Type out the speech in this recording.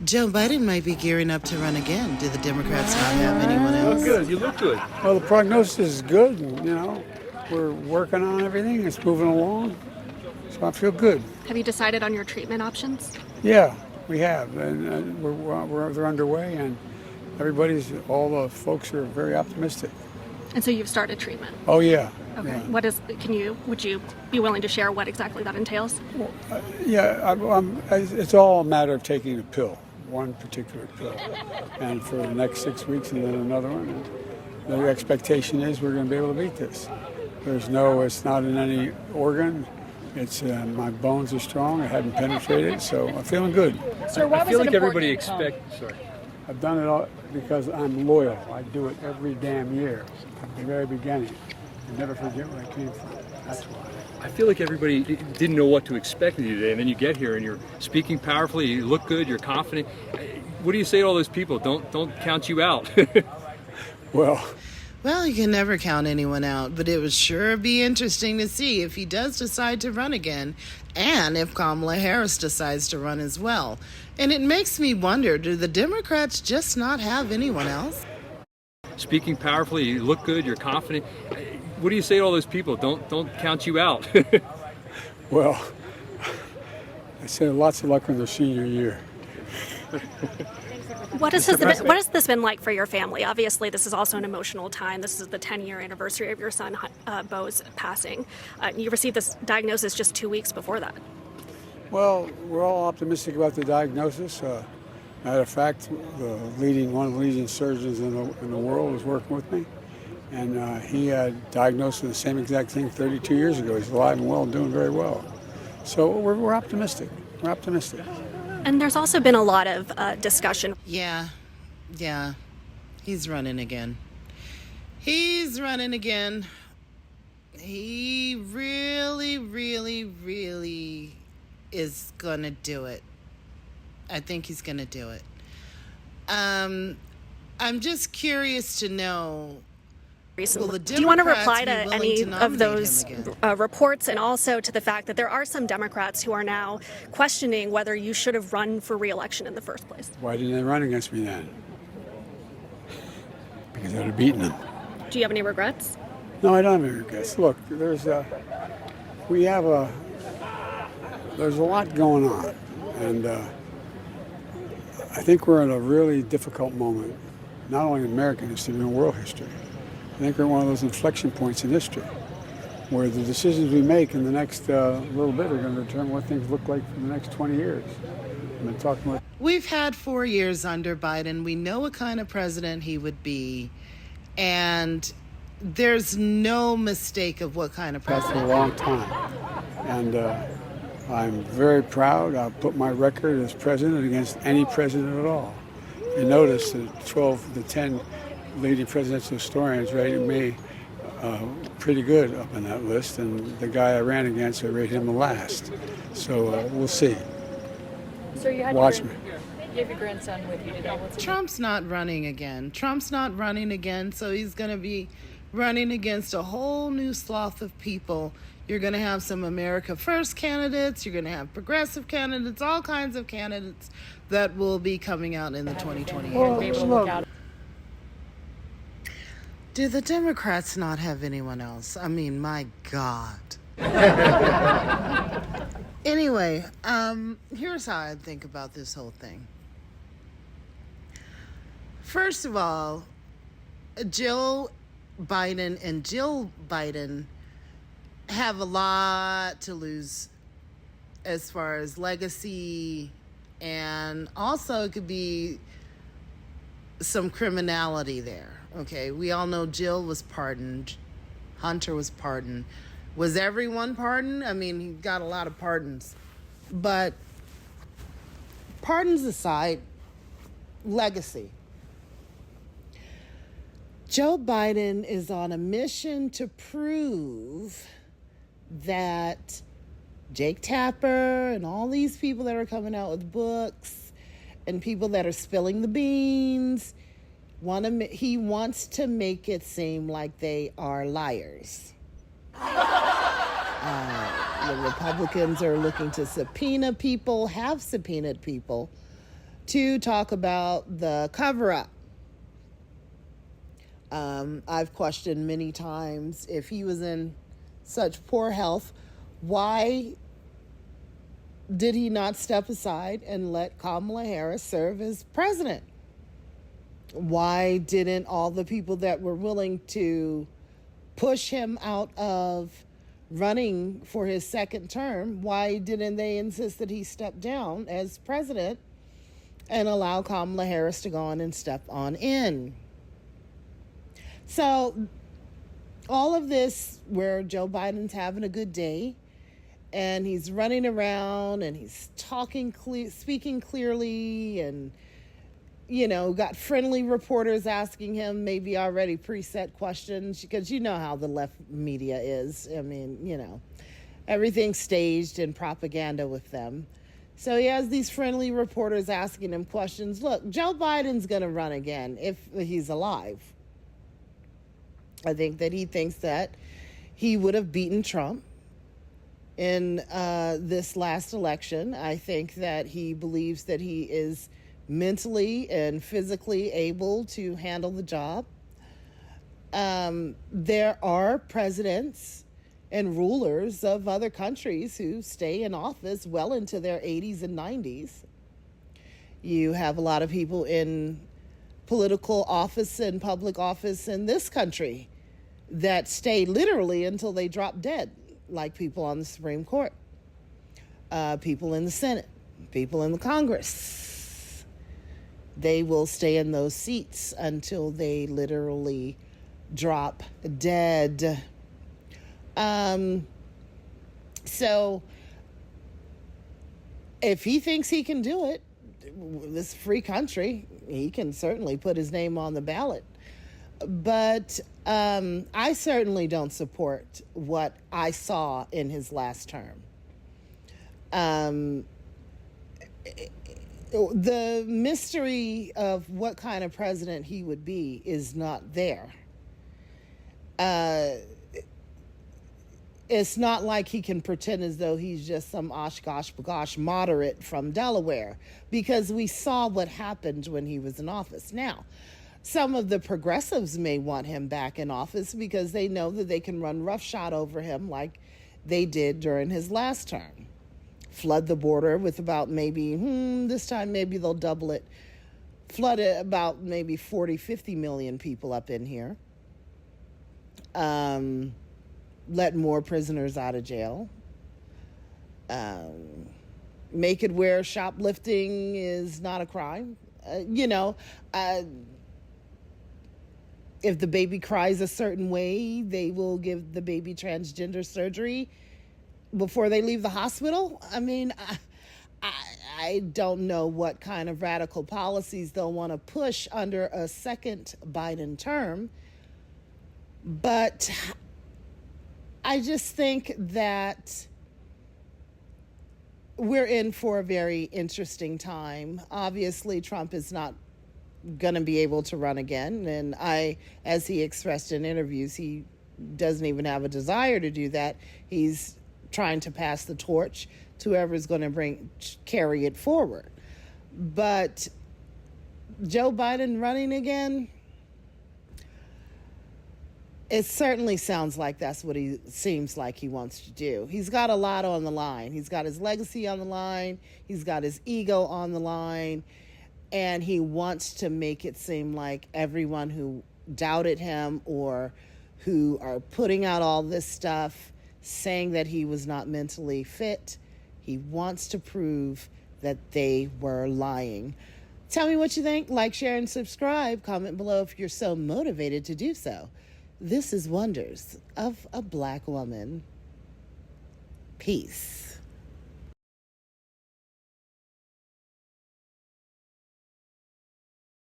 Joe Biden might be gearing up to run again. Do the Democrats not have anyone Oh, else? good. You look good. Well, the prognosis is good. We're working on everything. It's moving along. So I feel good. Have you decided on your treatment options? Yeah, we have. And they're underway, and all the folks are very optimistic. And so you've started treatment. Oh, yeah. Okay. Yeah. Would you be willing to share what exactly that entails? It's all a matter of taking a pill, one particular pill, and for the next 6 weeks and then another one. And the expectation is we're going to be able to beat this. It's not in any organ. It's my bones are strong. I hadn't penetrated, so I'm feeling good. Sir, I feel like everybody expects. Sorry. I've done it all because I'm loyal. I do it every damn year from the very beginning. I never forget where I came from. That's why. I feel like everybody didn't know what to expect of you today, and then you get here and you're speaking powerfully. You look good. You're confident. What do you say to all those people? Don't count you out. Well, you can never count anyone out, but it would sure be interesting to see if he does decide to run again and if Kamala Harris decides to run as well. And it makes me wonder, do the Democrats just not have anyone else? Speaking powerfully. You look good. You're confident. What do you say to all those people? Don't count you out. Well, I say lots of luck in their senior year. What has this been like for your family? Obviously, this is also an emotional time. This is the 10-year anniversary of your son, Bo's passing. You received this diagnosis just 2 weeks before that. Well, we're all optimistic about the diagnosis. Matter of fact, one of the leading surgeons in the world is working with me. And he had diagnosed with the same exact thing 32 years ago. He's alive and well and doing very well. So we're optimistic. We're optimistic. And there's also been a lot of discussion. Yeah. He's running again. He's running again. He really, really, really is going to do it. I think he's going to do it. I'm just curious to know. Do you want to reply to any of those reports, and also to the fact that there are some Democrats who are now questioning whether you should have run for re-election in the first place? Why didn't they run against me then? Because I'd have beaten them. Do you have any regrets? No, I don't have any regrets. Look, there's a lot going on, and I think we're in a really difficult moment, not only in American history, but in world history. I think we're at one of those inflection points in history where the decisions we make in the next little bit are going to determine what things look like for the next 20 years. I've been talking about. We've had 4 years under Biden. We know what kind of president he would be. And there's no mistake of what kind of president. For a long time. And I'm very proud. I'll put my record as president against any president at all. You notice the 10 leading presidential historians rated me pretty good up on that list, and the guy I ran against, I rated him the last. So we'll see. So you had Watch me. You have your grandson with you today. Trump's not running again. So he's going to be running against a whole new swath of people. You're going to have some America First candidates. You're going to have progressive candidates, all kinds of candidates that will be coming out in the 2020 year. Do the Democrats not have anyone else? I mean, my God. Anyway, here's how I think about this whole thing. First of all, Joe Biden and Jill Biden have a lot to lose as far as legacy, and also it could be some criminality there. Okay, we all know Jill was pardoned. Hunter was pardoned. Was everyone pardoned? I mean, he got a lot of pardons. But pardons aside, legacy. Joe Biden is on a mission to prove that Jake Tapper and all these people that are coming out with books and people that are spilling the beans, he wants to make it seem like they are liars. The Republicans are looking to have subpoenaed people to talk about the cover-up. I've questioned many times, if he was in such poor health, why did he not step aside and let Kamala Harris serve as president? Why didn't all the people that were willing to push him out of running for his second term, why didn't they insist that he step down as president and allow Kamala Harris to go on and step on in? So all of this, where Joe Biden's having a good day and he's running around and he's speaking clearly, and got friendly reporters asking him maybe already preset questions, because you know how the left media is. I mean, everything's staged and propaganda with them. So he has these friendly reporters asking him questions. Look, Joe Biden's going to run again if he's alive. I think that he thinks that he would have beaten Trump in this last election. I think that he believes that he is mentally and physically able to handle the job. There are presidents and rulers of other countries who stay in office well into their 80s and 90s. You have a lot of people in political office and public office in this country that stay literally until they drop dead, like people on the Supreme Court, people in the Senate, people in the Congress. They will stay in those seats until they literally drop dead. So if he thinks he can do it, this free country, he can certainly put his name on the ballot. But I certainly don't support what I saw in his last term. The mystery of what kind of president he would be is not there. It's not like he can pretend as though he's just some gosh moderate from Delaware, because we saw what happened when he was in office. Now, some of the progressives may want him back in office because they know that they can run roughshod over him like they did during his last term. Flood the border with about maybe, this time maybe they'll double it, flood it about maybe 40, 50 million people up in here. Let more prisoners out of jail. Make it where shoplifting is not a crime. If the baby cries a certain way, they will give the baby transgender surgery before they leave the hospital. I mean, I don't know what kind of radical policies they'll want to push under a second Biden term, but I just think that we're in for a very interesting time. Obviously, Trump is not going to be able to run again. And as he expressed in interviews, he doesn't even have a desire to do that. He's trying to pass the torch to whoever's going to carry it forward. But Joe Biden running again, it certainly sounds like that's what he seems like he wants to do. He's got a lot on the line. He's got his legacy on the line. He's got his ego on the line. And he wants to make it seem like everyone who doubted him or who are putting out all this stuff saying that he was not mentally fit, he wants to prove that they were lying. Tell me what you think. Like, share, and subscribe. Comment below if you're so motivated to do so. This is Wonders of a Black Woman. Peace.